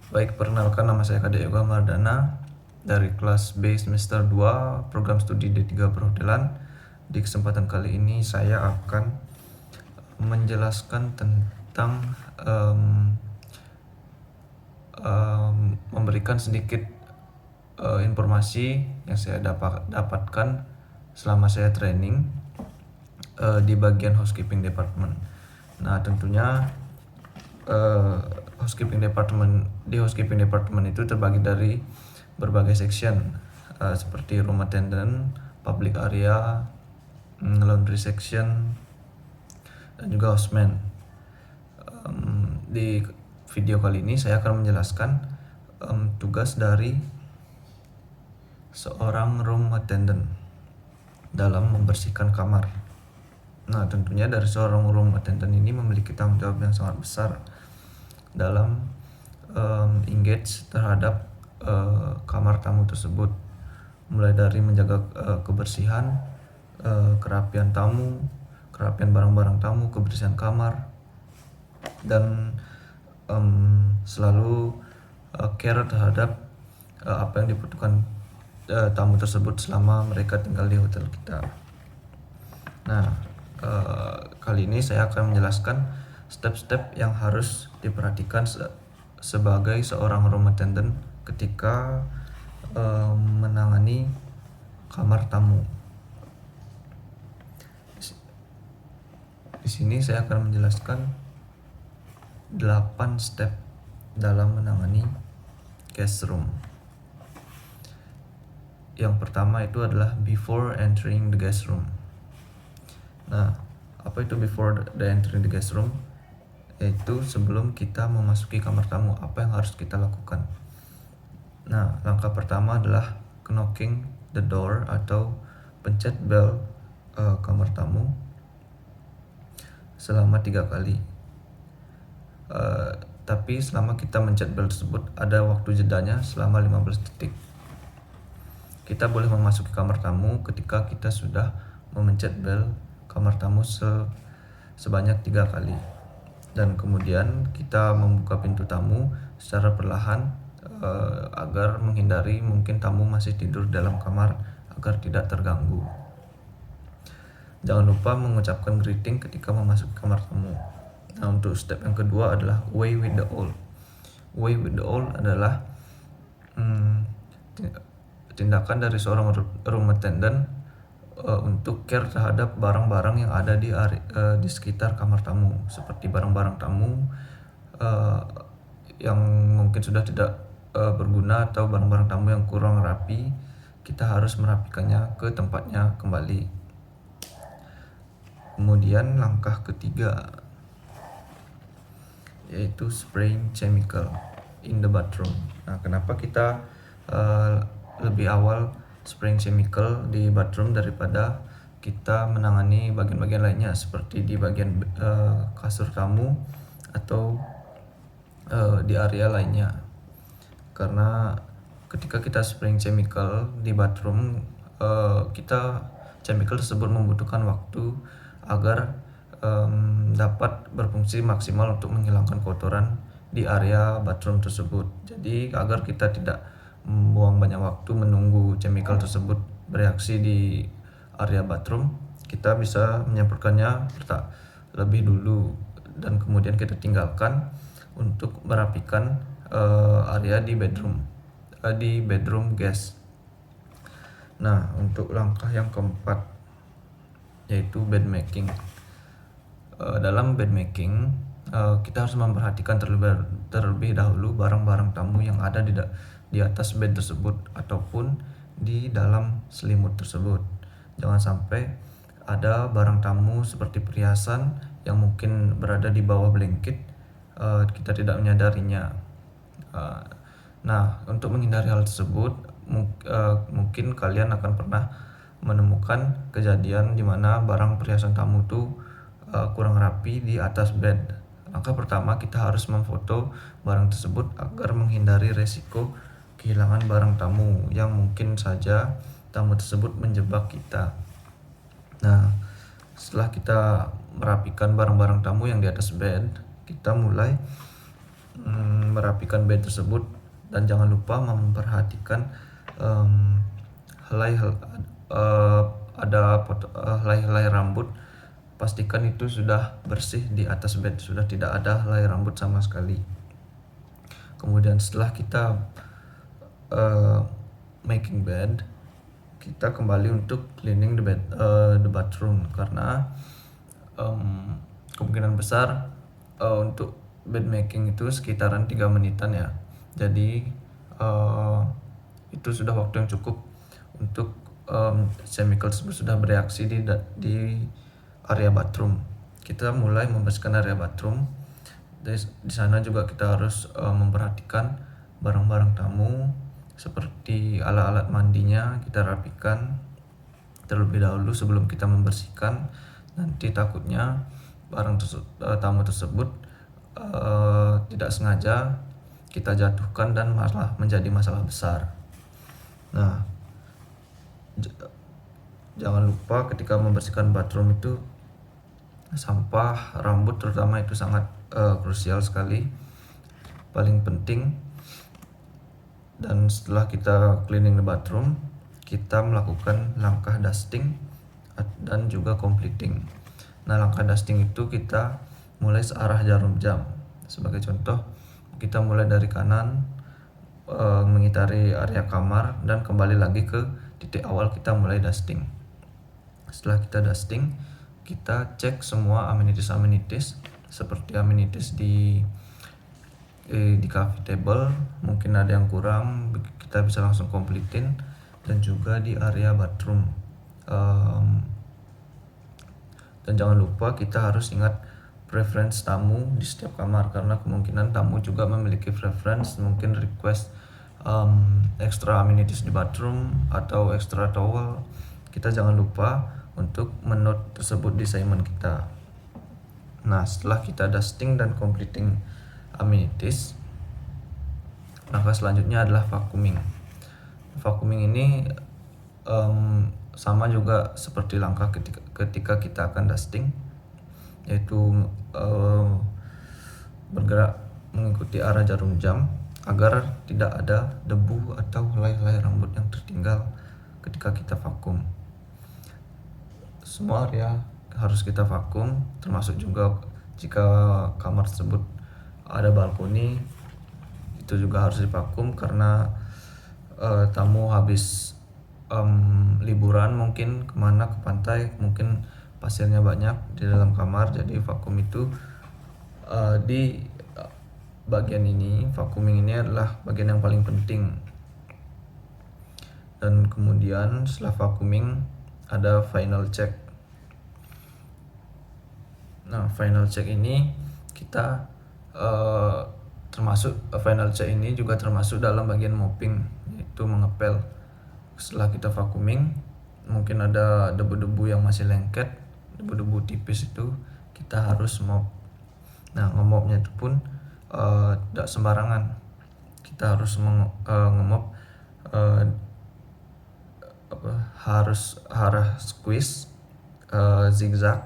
Baik, perkenalkan nama saya Kade Yoga Mardana dari kelas B semester 2 program studi D3 Perhotelan. Di kesempatan kali ini saya akan menjelaskan tentang memberikan sedikit informasi yang saya dapatkan selama saya training di bagian housekeeping department. Nah, tentunya housekeeping department itu terbagi dari berbagai section seperti room attendant, public area, laundry section, dan juga houseman. Di video kali ini saya akan menjelaskan tugas dari seorang room attendant dalam membersihkan kamar. Nah, tentunya dari seorang room attendant ini memiliki tanggung jawab yang sangat besar dalam engage terhadap kamar tamu tersebut, mulai dari menjaga kebersihan, kerapian tamu, kerapian barang-barang tamu, kebersihan kamar, dan selalu care terhadap apa yang dibutuhkan tamu tersebut selama mereka tinggal di hotel kita. Nah, kali ini saya akan menjelaskan step-step yang harus diperhatikan sebagai seorang room attendant ketika menangani kamar tamu. Di sini saya akan menjelaskan 8 step dalam menangani guest room. Yang pertama itu adalah before entering the guest room. Nah, apa itu before the entering the guest room? Yaitu sebelum kita memasuki kamar tamu, apa yang harus kita lakukan. Nah, langkah pertama adalah knocking the door atau pencet bel kamar tamu selama 3 kali. Tapi selama kita mencet bel tersebut ada waktu jedanya selama 15 detik. Kita boleh memasuki kamar tamu ketika kita sudah memencet bel kamar tamu sebanyak 3 kali. Dan kemudian kita membuka pintu tamu secara perlahan agar menghindari mungkin tamu masih tidur dalam kamar agar tidak terganggu. Jangan lupa mengucapkan greeting ketika memasuki kamar tamu. Nah, untuk step yang kedua adalah away with the old. Away with the old adalah tindakan dari seorang room attendant untuk care terhadap barang-barang yang ada di sekitar kamar tamu, seperti barang-barang tamu yang mungkin sudah tidak berguna atau barang-barang tamu yang kurang rapi. Kita harus merapikannya ke tempatnya kembali. Kemudian langkah ketiga yaitu spraying chemical in the bathroom. Nah, kenapa kita lebih awal spraying chemical di bathroom daripada kita menangani bagian-bagian lainnya seperti di bagian kasur tamu atau di area lainnya? Karena ketika kita spraying chemical di bathroom, chemical tersebut membutuhkan waktu agar dapat berfungsi maksimal untuk menghilangkan kotoran di area bathroom tersebut. Jadi agar kita tidak membuang banyak waktu menunggu chemical tersebut bereaksi di area bathroom, kita bisa menyemprotkannya lebih dulu dan kemudian kita tinggalkan untuk merapikan area di bedroom guest. Nah, untuk langkah yang keempat yaitu bed making. Dalam bed making kita harus memperhatikan terlebih dahulu barang-barang tamu yang ada di atas bed tersebut ataupun di dalam selimut tersebut. Jangan sampai ada barang tamu seperti perhiasan yang mungkin berada di bawah blanket, kita tidak menyadarinya. Nah, untuk menghindari hal tersebut, mungkin kalian akan pernah menemukan kejadian di mana barang perhiasan tamu itu kurang rapi di atas bed. Langkah pertama, kita harus memfoto barang tersebut agar menghindari resiko kehilangan barang tamu yang mungkin saja tamu tersebut menjebak kita. Nah, setelah kita merapikan barang-barang tamu yang di atas bed, kita mulai merapikan bed tersebut, dan jangan lupa memperhatikan helai helai rambut. Pastikan itu sudah bersih di atas bed, sudah tidak ada helai rambut sama sekali. Kemudian setelah kita making bed, kita kembali untuk cleaning the bathroom, karena kemungkinan besar untuk bed making itu sekitaran 3 menitan ya. Jadi itu sudah waktu yang cukup untuk chemical tersebut sudah bereaksi di area bathroom. Kita mulai membersihkan area bathroom. Di sana juga kita harus memperhatikan barang-barang tamu seperti alat-alat mandinya, kita rapikan terlebih dahulu sebelum kita membersihkan. Nanti takutnya tamu tersebut tidak sengaja kita jatuhkan dan malah menjadi masalah besar. Nah, jangan lupa ketika membersihkan bathroom itu sampah rambut terutama itu sangat krusial sekali, paling penting. Dan setelah kita cleaning the bathroom, kita melakukan langkah dusting dan juga completing. Nah, langkah dusting itu kita mulai searah jarum jam. Sebagai contoh, kita mulai dari kanan mengitari area kamar dan kembali lagi ke titik awal kita mulai dusting. Setelah kita dusting, kita cek semua amenities seperti amenities di coffee table, mungkin ada yang kurang, kita bisa langsung completein. Dan juga di area bathroom, dan jangan lupa kita harus ingat preference tamu di setiap kamar, karena kemungkinan tamu juga memiliki preference, mungkin request extra amenities di bathroom atau extra towel. Kita jangan lupa untuk menot tersebut di assignment kita. Nah, setelah kita dusting dan completing amenities, langkah selanjutnya adalah vacuuming. Vacuuming ini sama juga seperti langkah ketika kita akan dusting, yaitu bergerak mengikuti arah jarum jam agar tidak ada debu atau helai-helai rambut yang tertinggal ketika kita vakum. Semua area harus kita vakum, termasuk juga jika kamar tersebut ada balkoni, itu juga harus divakum karena tamu habis liburan mungkin kemana, ke pantai, mungkin pasirnya banyak di dalam kamar. Jadi vakum itu di bagian ini, vacuuming ini adalah bagian yang paling penting. Dan kemudian setelah vacuuming ada final check. Nah, final check ini kita final check ini juga termasuk dalam bagian mopping, yaitu mengepel. Setelah kita vacuuming, mungkin ada debu-debu yang masih lengket, debu-debu tipis, itu kita harus mop. Nah, ngemopnya itu pun tidak sembarangan. Kita harus ngemop harus squeeze, zigzag,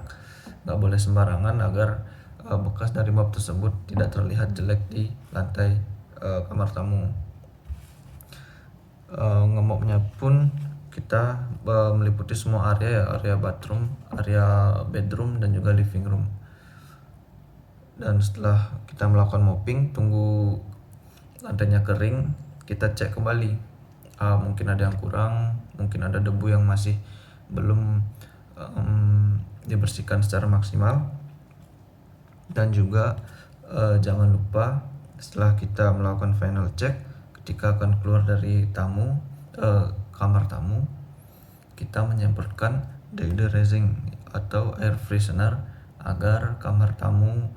nggak boleh sembarangan agar bekas dari mop tersebut tidak terlihat jelek di lantai kamar tamu. Ngemopnya pun kita meliputi semua area bathroom, area bedroom, dan juga living room. Dan setelah kita melakukan mopping, tunggu lantainya kering, kita cek kembali. Mungkin ada yang kurang, mungkin ada debu yang masih belum dibersihkan secara maksimal. Dan juga jangan lupa setelah kita melakukan final check, ketika akan keluar dari kamar tamu, kita menyemprotkan deodorizing atau air freshener agar kamar tamu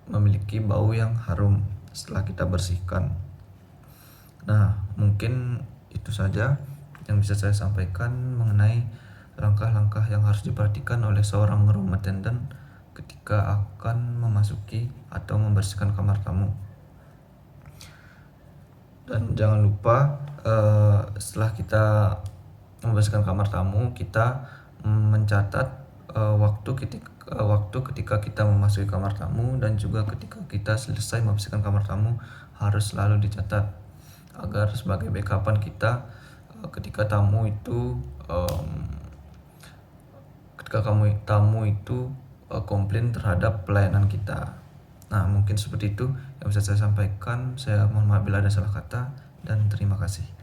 memiliki bau yang harum setelah kita bersihkan. Nah, mungkin itu saja yang bisa saya sampaikan mengenai langkah-langkah yang harus diperhatikan oleh seorang room attendant ketika akan memasuki atau membersihkan kamar tamu. Dan jangan lupa setelah kita membersihkan kamar tamu, kita mencatat waktu waktu ketika kita memasuki kamar tamu dan juga ketika kita selesai membersihkan kamar tamu harus selalu dicatat agar sebagai backupan kita ketika tamu itu komplain terhadap pelayanan kita. Nah, mungkin seperti itu yang bisa saya sampaikan. Saya mohon maaf bila ada salah kata dan terima kasih.